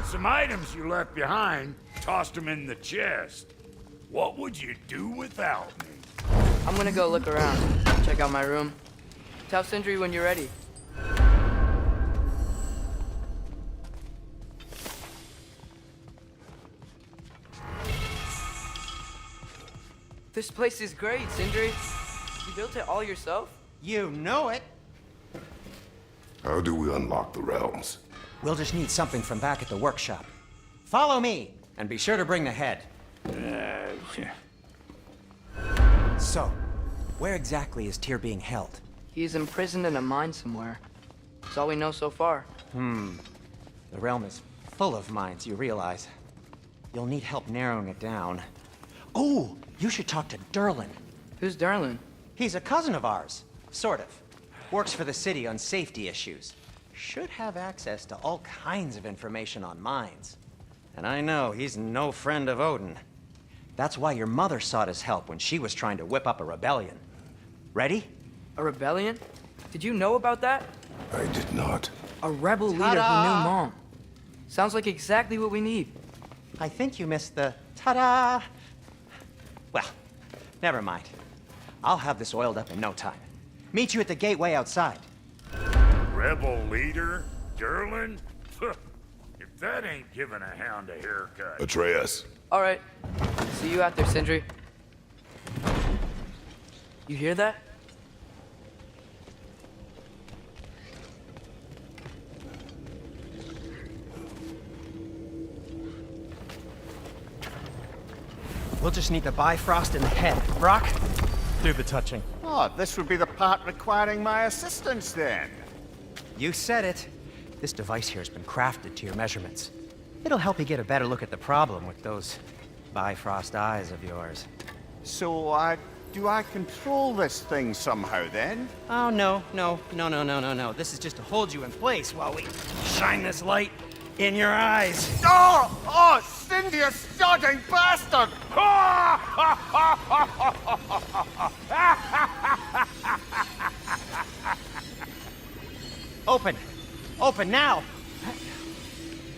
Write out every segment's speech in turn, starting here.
found some items you left behind, tossed them in the chest. What would you do without me? I'm gonna go look around, check out my room. Tell Sindri when you're ready. This place is great, Sindri. You built it all yourself? You know it. How do we unlock the realms? We'll just need something from back at the workshop. Follow me, and be sure to bring the head. So, where exactly is Tyr being held? He's imprisoned in a mine somewhere. That's all we know so far. The realm is full of mines, you realize. You'll need help narrowing it down. Oh, you should talk to Durlin. Who's Darlin? He's a cousin of ours, sort of. Works for the city on safety issues. Should have access to all kinds of information on mines. And I know he's no friend of Odin. That's why your mother sought his help when she was trying to whip up a rebellion. Ready? A rebellion? Did you know about that? I did not. A rebel leader who knew Mom. Sounds like exactly what we need. I think you missed the ta-da! Well, never mind. I'll have this oiled up in no time. Meet you at the gateway outside. Rebel leader? Durlin? If that ain't giving a hound a haircut. Atreus. All right. See you out there, Sindri. You hear that? We'll just need the Bifrost in the head. Brock, do the touching. Oh, this would be the part requiring my assistance then. You said it. This device here has been crafted to your measurements. It'll help you get a better look at the problem with those Bifrost eyes of yours. So, do I control this thing somehow then? Oh, no. This is just to hold you in place while we shine this light in your eyes. Oh, Cindy, you sodding bastard! Open! Open now!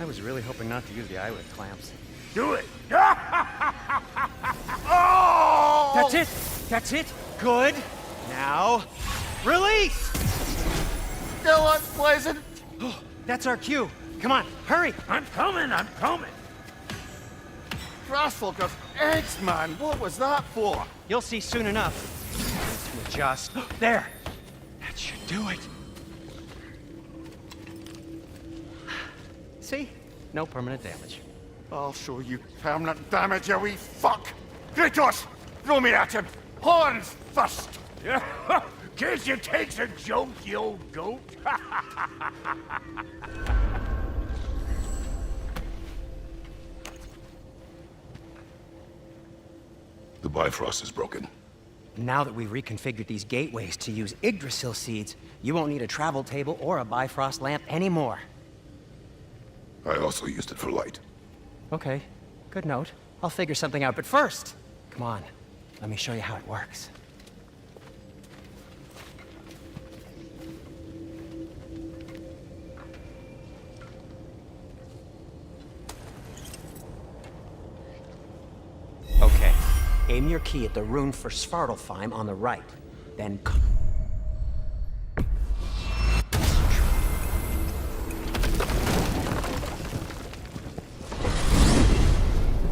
I was really hoping not to use the eyelid clamps. Do it! Oh! That's it! That's it! Good! Now, release! Still unpleasant. That's our cue. Come on, hurry! I'm coming! Grassfalker's eggs, man. What was that for? You'll see soon enough. Need to adjust. There! That should do it. See? No permanent damage. I'll show you permanent damage, you wee fuck! Kratos! Throw me at him! Horns first! Can't you take a joke, you old goat? The Bifrost is broken. Now that we've reconfigured these gateways to use Yggdrasil seeds, you won't need a travel table or a Bifrost lamp anymore. I also used it for light. Okay, good note. I'll figure something out, but first, come on, let me show you how it works. Okay, aim your key at the rune for Svartalfheim on the right, then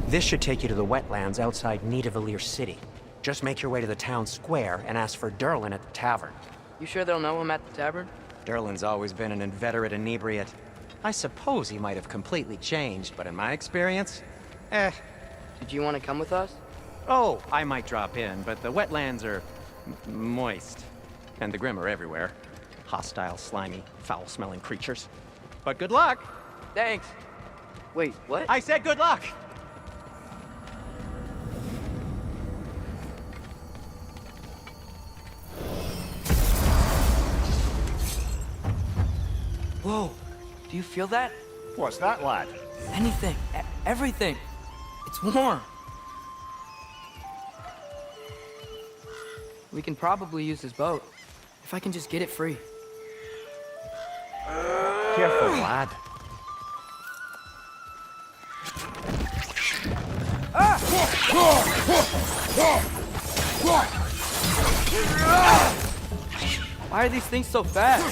this should take you to the wetlands outside Nidavellir City. Just make your way to the town square and ask for Durlin at the tavern. You sure they'll know him at the tavern? Durlin's always been an inveterate inebriate. I suppose he might have completely changed, but in my experience, Did you want to come with us? Oh, I might drop in, but the wetlands are moist. And the Grim are everywhere. Hostile, slimy, foul-smelling creatures. But good luck! Thanks. Wait, what? I said good luck! Whoa, do you feel that? What's that, lad? Anything, everything. It's warm. We can probably use this boat, if I can just get it free. Careful, lad. Why are these things so fast?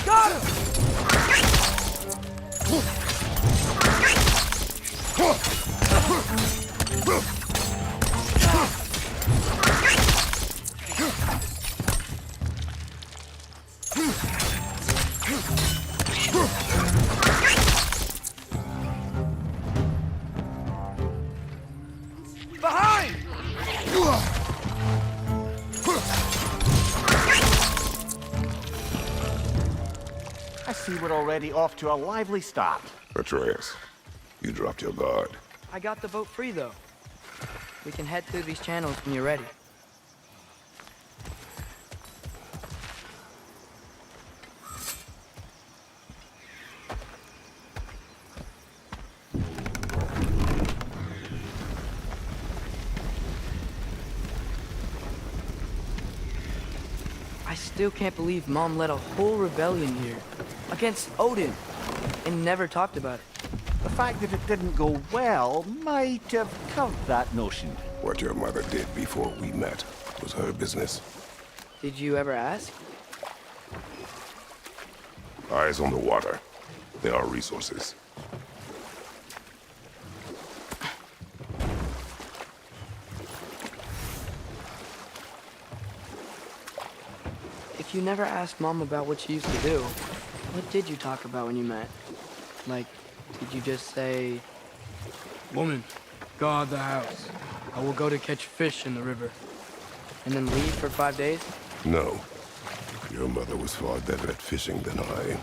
Got him! Behind! I see we're already off to a lively start. Atreus, you dropped your guard. I got the boat free, though. We can head through these channels when you're ready. I still can't believe Mom led a whole rebellion here against Odin and never talked about it. The fact that it didn't go well might have covered that notion. What your mother did before we met was her business. Did you ever ask? Eyes on the water. There are resources. If you never asked Mom about what she used to do, what did you talk about when you met? Like, did you just say, "Woman, guard the house. I will go to catch fish in the river," and then leave for 5 days? No. Your mother was far better at fishing than I.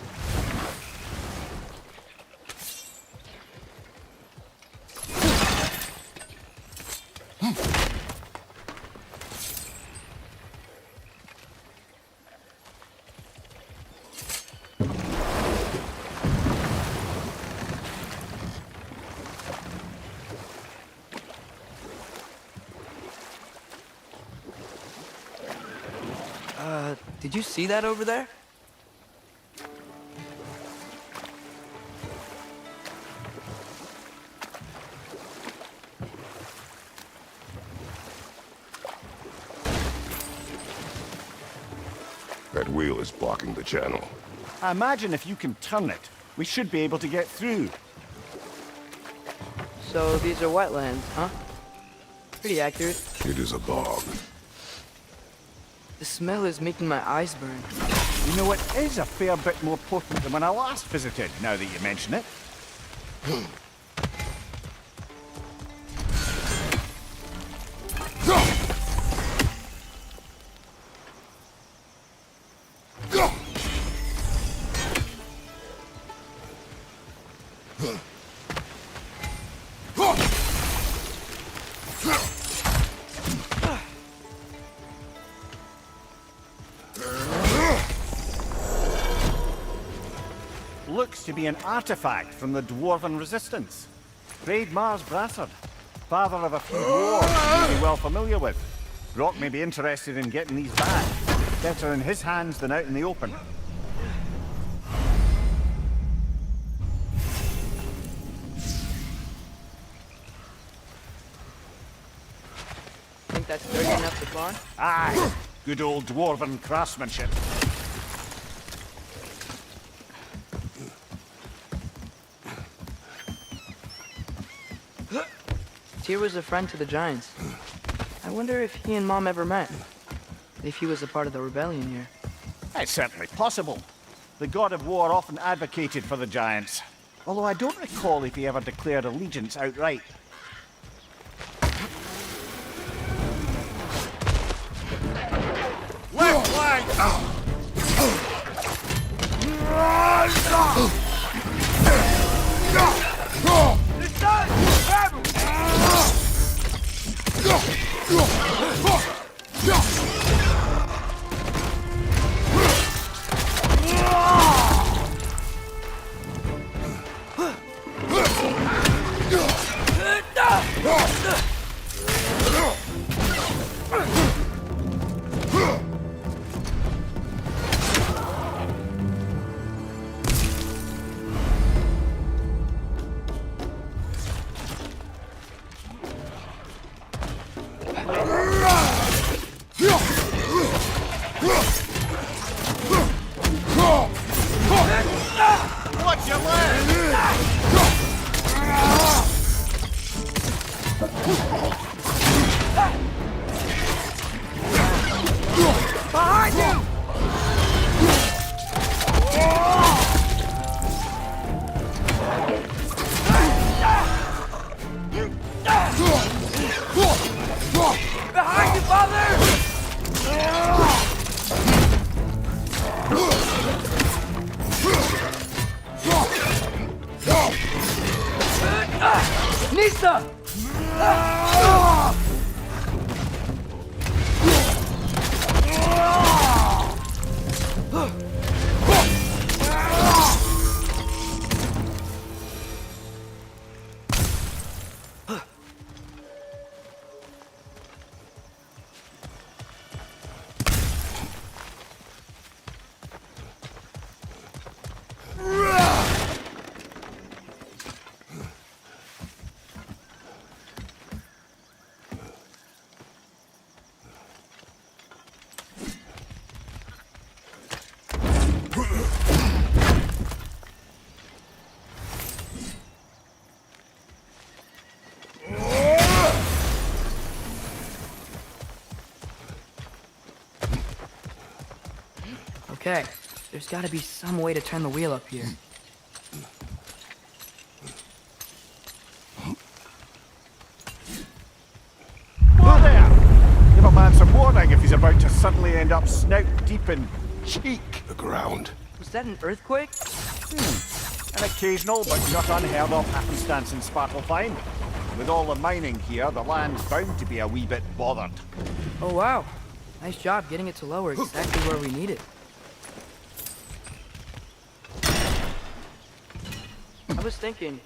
Did you see that over there? That wheel is blocking the channel. I imagine if you can turn it, we should be able to get through. So these are wetlands, huh? Pretty accurate. It is a bog. The smell is making my eyes burn. You know, it is a fair bit more potent than when I last visited, now that you mention it. Looks to be an artifact from the Dwarven Resistance. Great Mars Brassard, father of a few dwarves you'll be well familiar with. Rock may be interested in getting these back. Better in his hands than out in the open. Think that's dirty enough to farm? Aye, good old Dwarven craftsmanship. Tyr was a friend to the Giants. I wonder if he and Mom ever met. If he was a part of the rebellion here. It's certainly possible. The God of War often advocated for the Giants. Although I don't recall if he ever declared allegiance outright. Left flank! It's done! Grab him! you, Father! Nisa! Okay, there's gotta be some way to turn the wheel up here. Oh there! Give a man some warning if he's about to suddenly end up snout deep in cheek. The ground. Was that an earthquake? An occasional but not unheard of happenstance in Svartalfheim. With all the mining here, the land's bound to be a wee bit bothered. Oh wow, nice job getting it to lower exactly where we need it. I was thinking,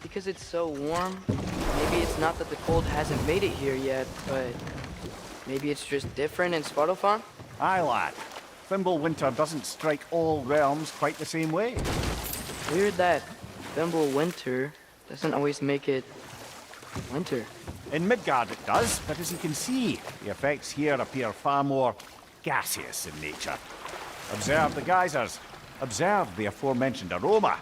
because it's so warm, maybe it's not that the cold hasn't made it here yet, but maybe it's just different in Svartalfheim? Aye, lad. Thimble winter doesn't strike all realms quite the same way. Weird that Thimble winter doesn't always make it winter. In Midgard it does, but as you can see, the effects here appear far more gaseous in nature. Observe the geysers. Observe the aforementioned aroma.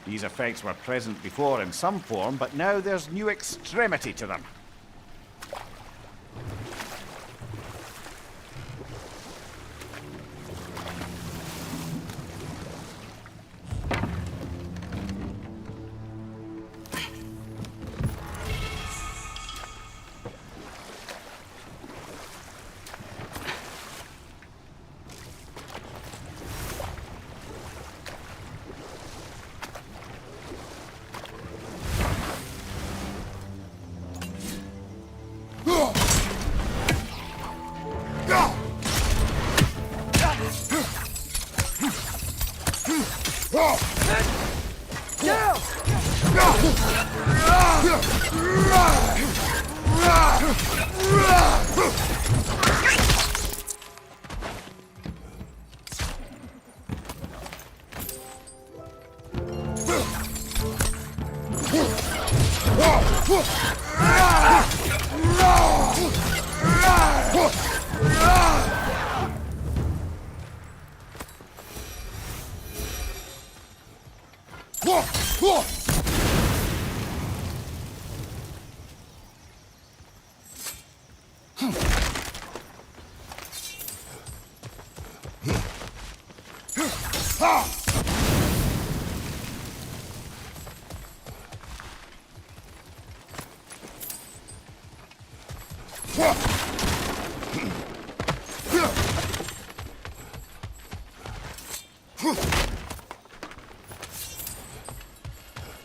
These effects were present before in some form, but now there's new extremity to them.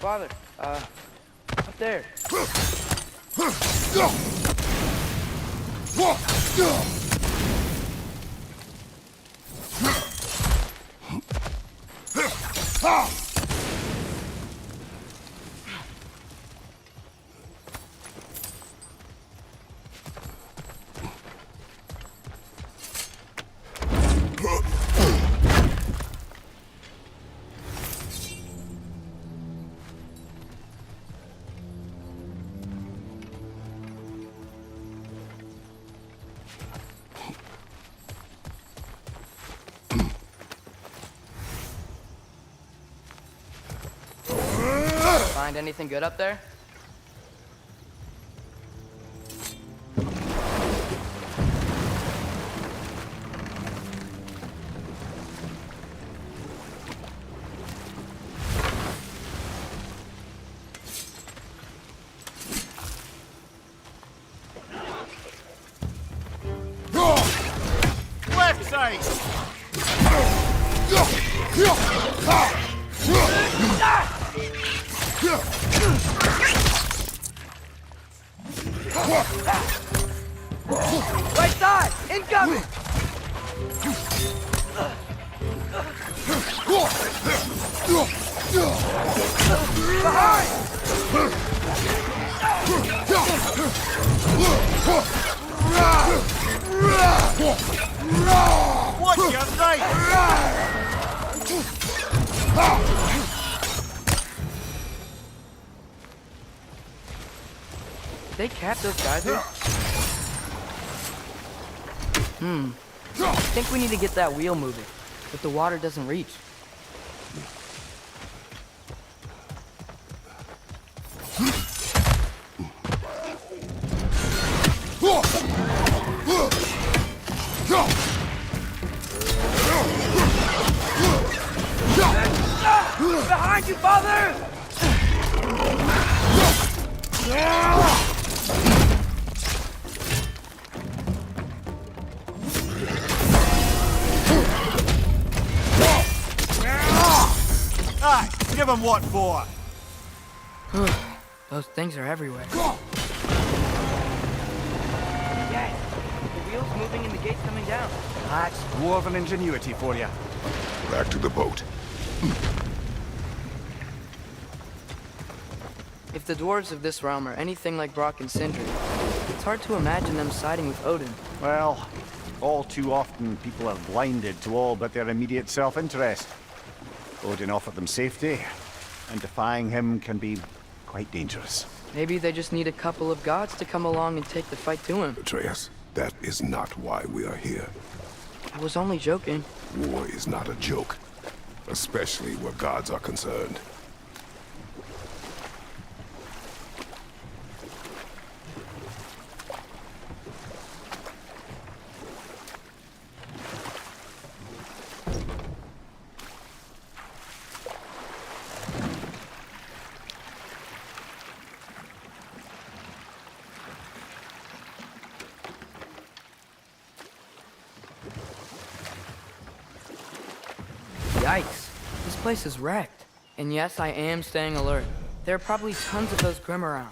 Father, up there. Find anything good up there? sight! Right side! Incoming! Watch your right! They capped those geysers? I think we need to get that wheel moving, but the water doesn't reach. Behind you, father! Aye, give him what for! Those things are everywhere. Yes! The wheel's moving and the gate's coming down. That's dwarven ingenuity for you. Back to the boat. If the dwarves of this realm are anything like Brock and Sindri, it's hard to imagine them siding with Odin. Well, all too often people are blinded to all but their immediate self-interest. Odin offered them safety, and defying him can be quite dangerous. Maybe they just need a couple of gods to come along and take the fight to him. Atreus, that is not why we are here. I was only joking. War is not a joke, especially where gods are concerned. Yikes. This place is wrecked. And yes, I am staying alert. There are probably tons of those Grim around.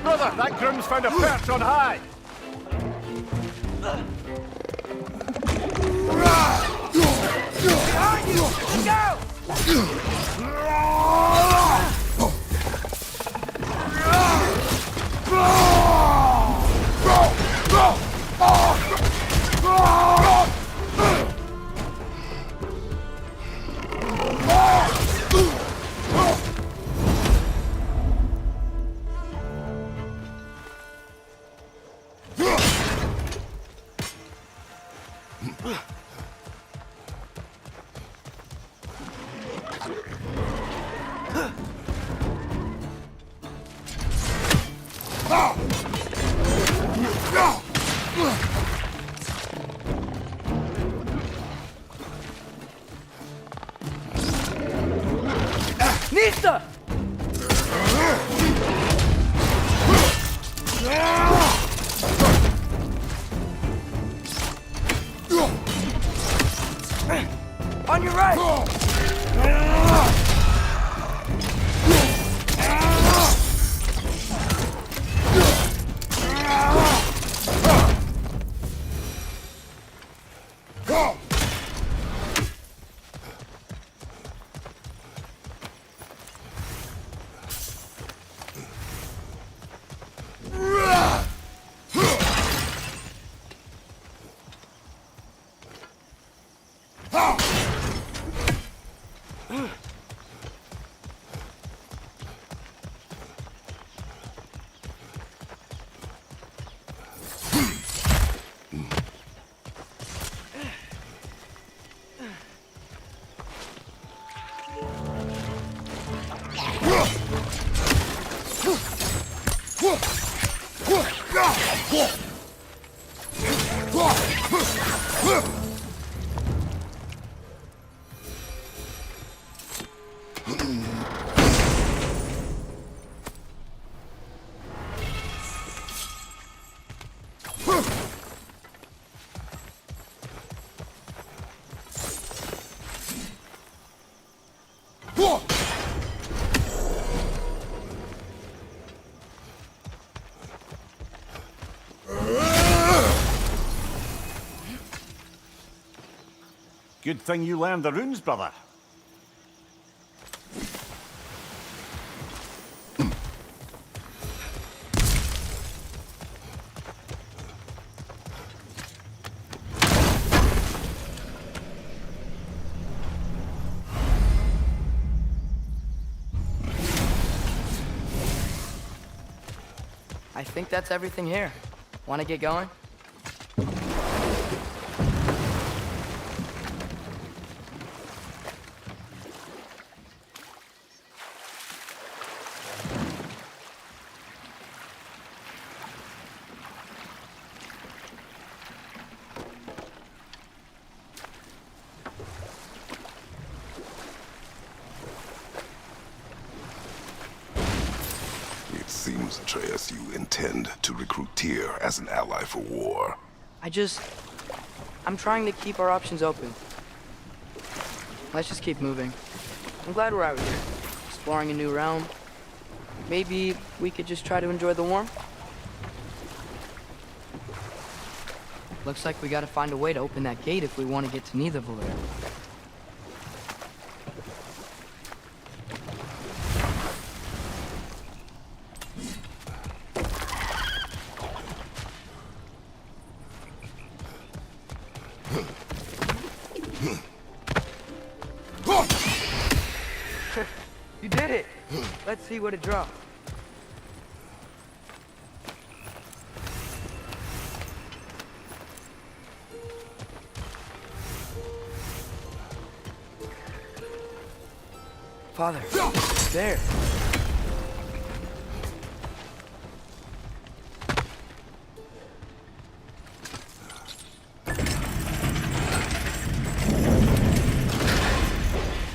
Brother, that groom's found a perch on high! Behind you! Nista! On your right! Good thing you learned the runes, brother. I think that's everything here. Want to get going? It seems, Atreus, you intend to recruit Tyr as an ally for war. I'm trying to keep our options open. Let's just keep moving. I'm glad we're out here, exploring a new realm. Maybe we could just try to enjoy the warmth? Looks like we gotta find a way to open that gate if we want to get to Nidavellir. You did it! Let's see what it drops. Father, there.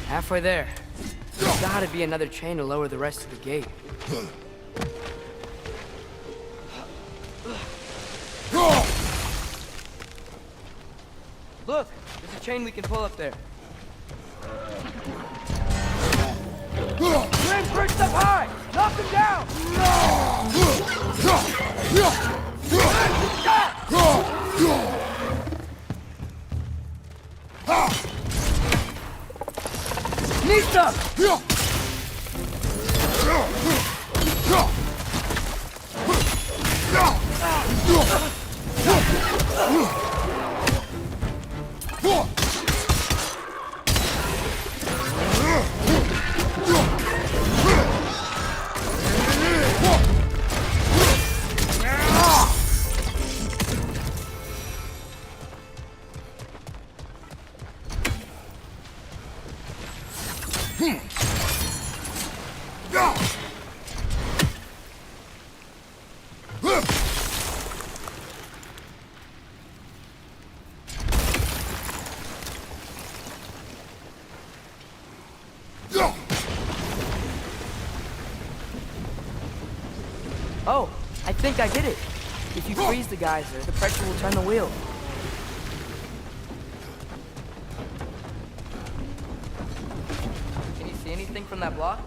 Halfway there. There's gotta be another chain to lower the rest of the gate. Look! There's a chain we can pull up there. Grim perched up high! Knock him down! Nista! Oh, I think I get it. If you freeze the geyser, the pressure will turn the wheel. Can you see anything from that block?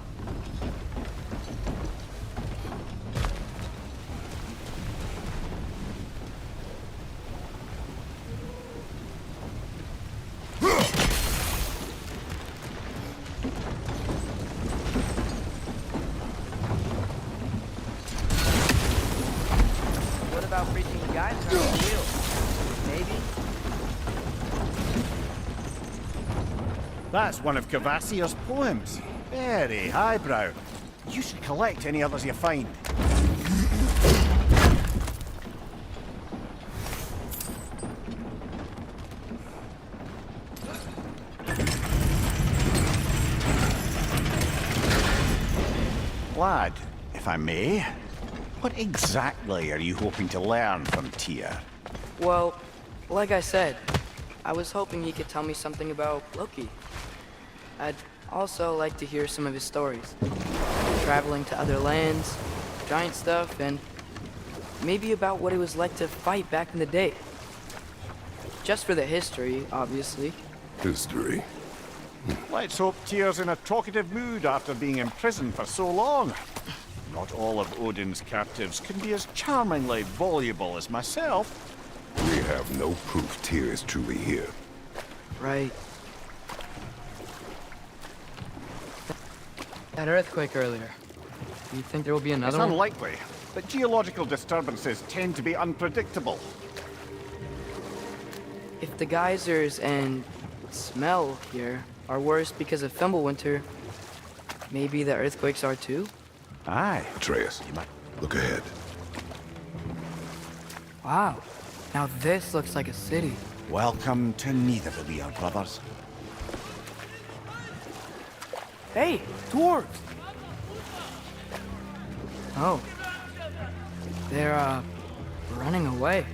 What about freezing the geyser on the wheel? Maybe? That's one of Cavassier's poems. Very highbrow. You should collect any others you find. Lad, if I may, what exactly are you hoping to learn from Tyr? Well, Like I said, I was hoping he could tell me something about Loki. I'd also like to hear some of his stories. Traveling to other lands, giant stuff, and maybe about what it was like to fight back in the day. Just for the history, obviously. History. Let's hope Tyr's in a talkative mood after being imprisoned for so long. Not all of Odin's captives can be as charmingly voluble as myself. We have no proof Tyr is truly here. Right. That earthquake earlier. Do you think there will be another It's one? unlikely, but geological disturbances tend to be unpredictable. If the geysers and smell here are worse because of Fimbulwinter, maybe the earthquakes are too? Aye. Atreus, look ahead. Wow. Now this looks like a city. Welcome to Nidavellir, brothers. Hey, dwarves! Oh. They're, running away.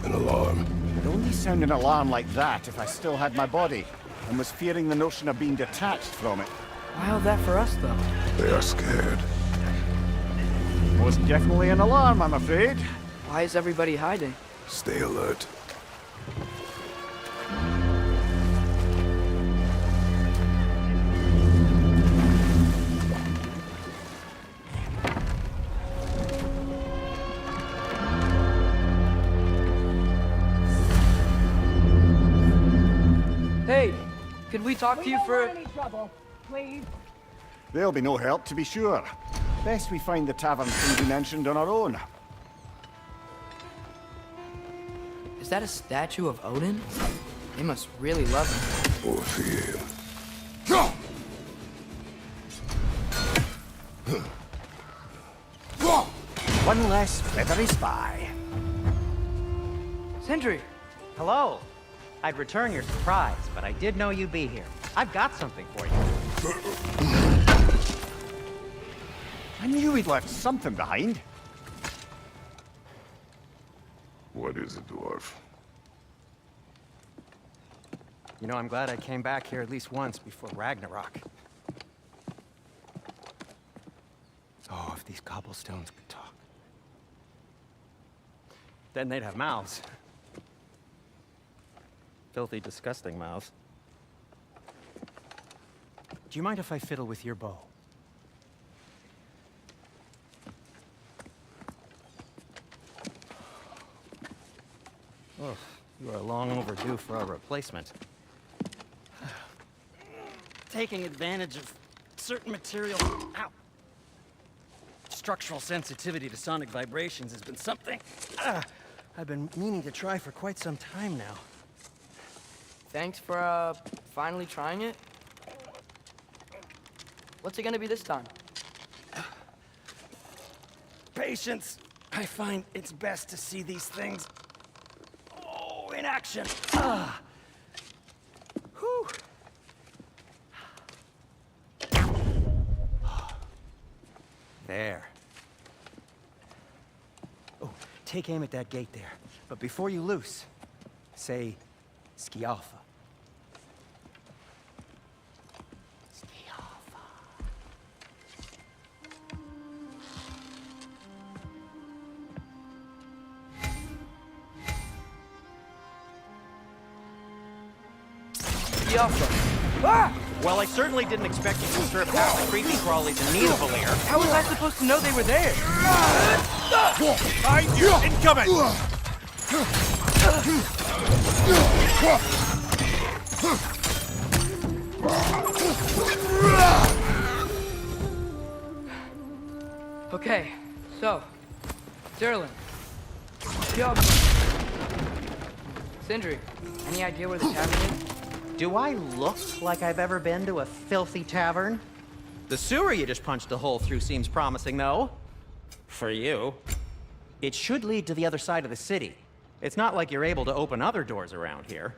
An alarm. I'd only sound an alarm like that if I still had my body, and was fearing the notion of being detached from it. Wild that for us, though. They are scared. Most definitely an alarm, I'm afraid. Why is everybody hiding? Stay alert. Hey, could we talk to you for... any trouble, please. There'll be no help, to be sure. Best we find the tavern thing you mentioned on our own. Is that a statue of Odin? They must really love him. Or fear. One less feathery spy. Sindri! Hello. I'd return your surprise, but I did know you'd be here. I've got something for you. I knew he'd left something behind. What is it, dwarf? You know, I'm glad I came back here at least once before Ragnarok. Oh, if these cobblestones could talk. Then they'd have mouths. Filthy, disgusting mouths. Do you mind if I fiddle with your bow? Oh, you are long overdue for a replacement. Taking advantage of certain material. Ow! Structural sensitivity to sonic vibrations has been something I've been meaning to try for quite some time now. Thanks for, finally trying it. What's it gonna be this time? Patience. I find it's best to see these things, in action. Whew. There. Oh, take aim at that gate there. But before you loose, say, Skialfa. Skialfa. Yaffa. Ah! Well, I certainly didn't expect you to usurp half the creepy crawlies in Nidavellir. How was I supposed to know they were there? Behind you! Incoming! Okay, so, Derlin, Yaffa, Sindri, any idea where the tavern is? Do I look like I've ever been to a filthy tavern? The sewer you just punched a hole through seems promising, though. For you. It should lead to the other side of the city. It's not like you're able to open other doors around here.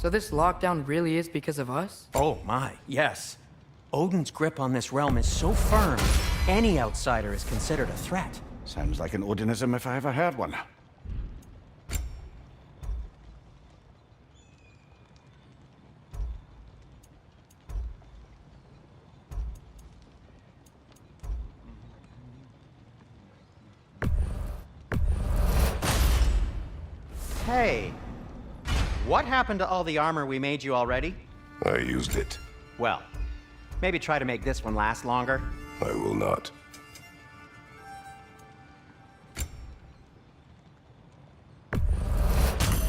So this lockdown really is because of us? Oh my, yes. Odin's grip on this realm is so firm, any outsider is considered a threat. Sounds like an Odinism if I ever heard one. Hey, what happened to all the armor we made you already? I used it. Well, maybe try to make this one last longer. I will not.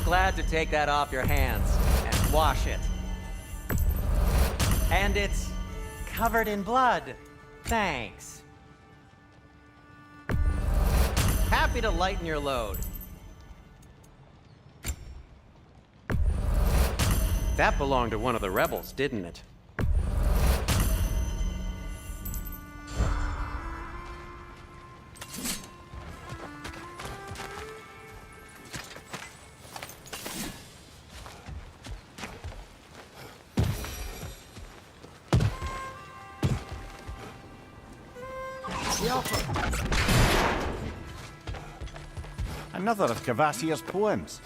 Glad to take that off your hands and wash it. And it's covered in blood. Thanks. Happy to lighten your load. That belonged to one of the rebels, didn't it? Another of Kvasir's poems.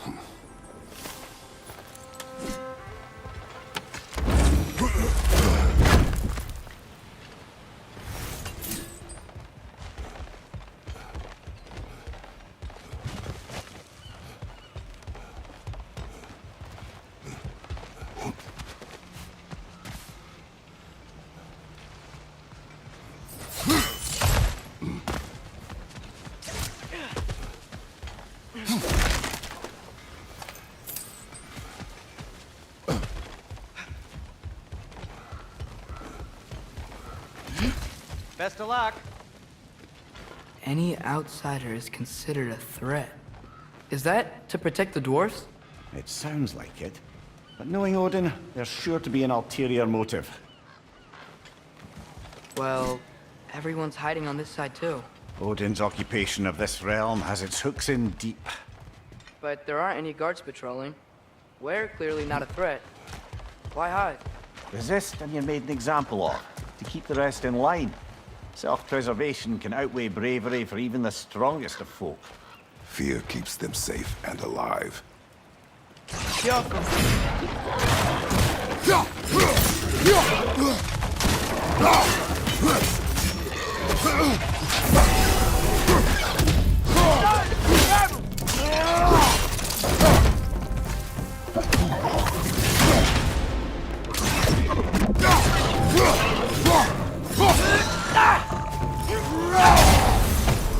Best of luck. Any outsider is considered a threat. Is that to protect the dwarves? It sounds like it. But knowing Odin, there's sure to be an ulterior motive. Well, everyone's hiding on this side too. Odin's occupation of this realm has its hooks in deep. But there aren't any guards patrolling. We're clearly not a threat. Why hide? Resist and you're made an example of, to keep the rest in line. Self-preservation can outweigh bravery for even the strongest of folk. Fear keeps them safe and alive.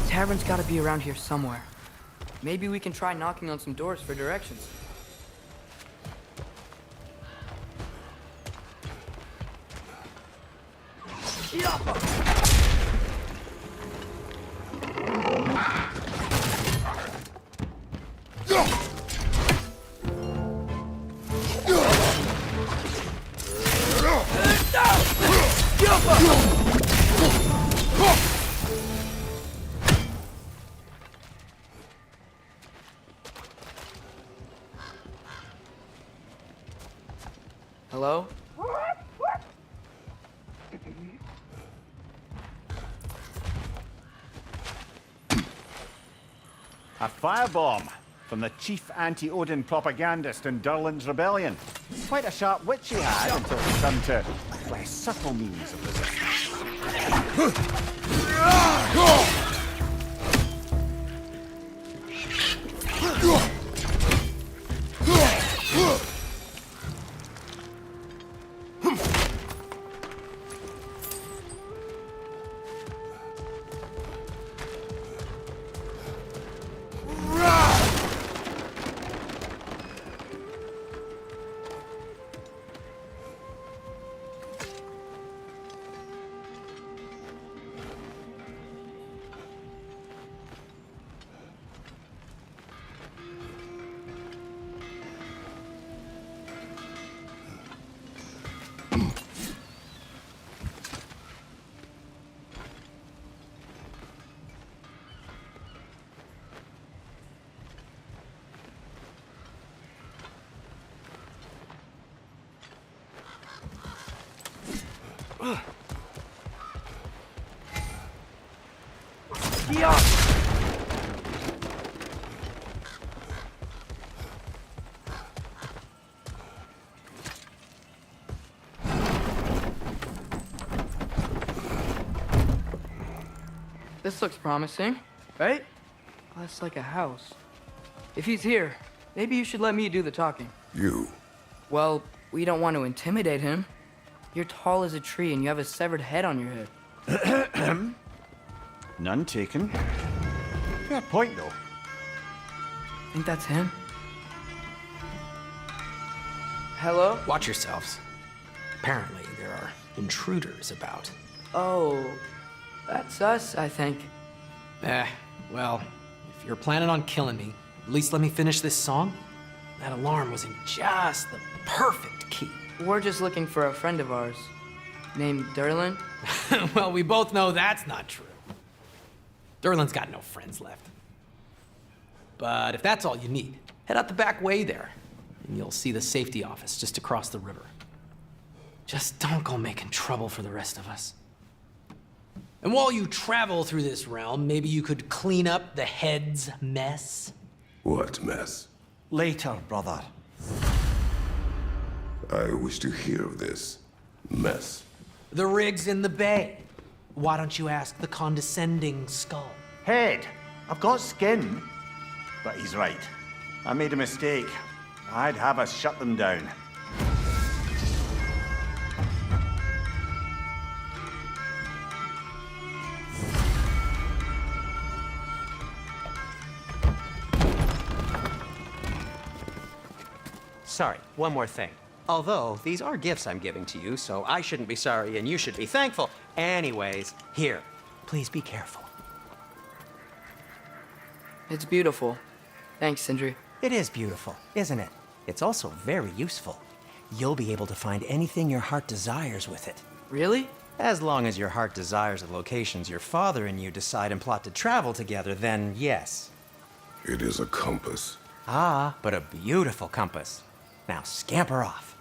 Tavern's gotta be around here somewhere. Maybe we can try knocking on some doors for directions. Hello? A firebomb from the chief anti-Odin propagandist in Durlin's rebellion. Quite a sharp wit she had until she turned to less subtle means of resistance. Yeah. This looks promising, right? Oh, that's like a house. If he's here, maybe you should let me do the talking. You. Well, we don't want to intimidate him. You're tall as a tree and you have a severed head on your head. None taken. Fair point, though. Think that's him? Hello? Watch yourselves. Apparently, there are intruders about. Oh, that's us, I think. Well, if you're planning on killing me, at least let me finish this song. That alarm was in just the perfect key. We're just looking for a friend of ours named Derlin. Well, we both know that's not true. Derlin's got no friends left. But if that's all you need, head out the back way there, and you'll see the safety office just across the river. Just don't go making trouble for the rest of us. And while you travel through this realm, maybe you could clean up the head's mess? What mess? Later, brother. I wish to hear of this mess. The rig's in the bay. Why don't you ask the condescending skull? Head. I've got skin. But he's right. I made a mistake. I'd have us shut them down. Sorry, one more thing. Although, these are gifts I'm giving to you, so I shouldn't be sorry and you should be thankful. Anyways, here, please be careful. It's beautiful. Thanks, Sindri. It is beautiful, isn't it? It's also very useful. You'll be able to find anything your heart desires with it. Really? As long as your heart desires the locations your father and you decide and plot to travel together, then yes. It is a compass. Ah, but a beautiful compass. Now scamper off.